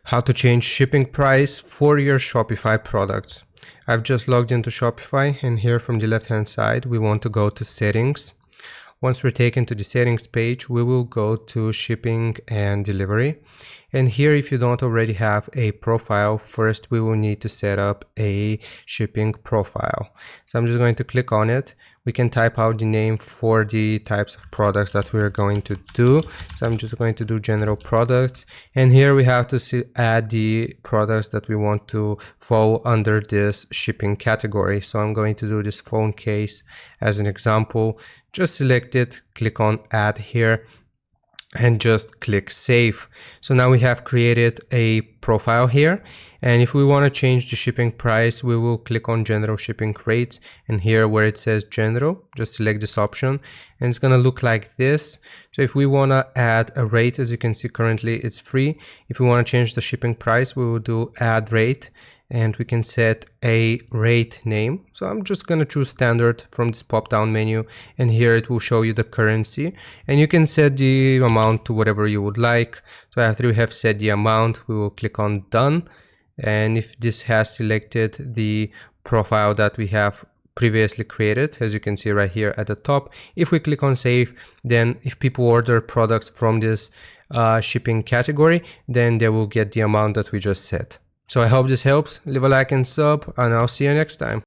How to change shipping price for your Shopify products. I've just logged into Shopify, and here from the left hand side we want to go to settings. Once we're taken to the settings page, we will go to shipping and delivery. And here, if you don't already have a profile, first we will need to set up a shipping profile. So I'm just going to click on it. We can type out the name for the types of products that we're going to do. So I'm just going to do general products. And here we have to add the products that we want to fall under this shipping category. So I'm going to do this phone case as an example. Just select it, click on add here, and just click save. So now we have created a profile here, and if we want to change the shipping price, we will click on general shipping rates, and here where it says general, just select this option, and it's going to look like this. So if we want to add a rate, as you can see currently it's free. If we want to change the shipping price, we will do add rate, and we can set a rate name. So I'm just going to choose standard from this pop down menu, and here it will show you the currency, and you can set the amount to whatever you would like. So after we have set the amount, we will click on done, and if this has selected the profile that we have previously created, as you can see right here at the top, if we click on save, then if people order products from this shipping category, then they will get the amount that we just set. So I hope this helps. Leave a like and sub, and I'll see you next time.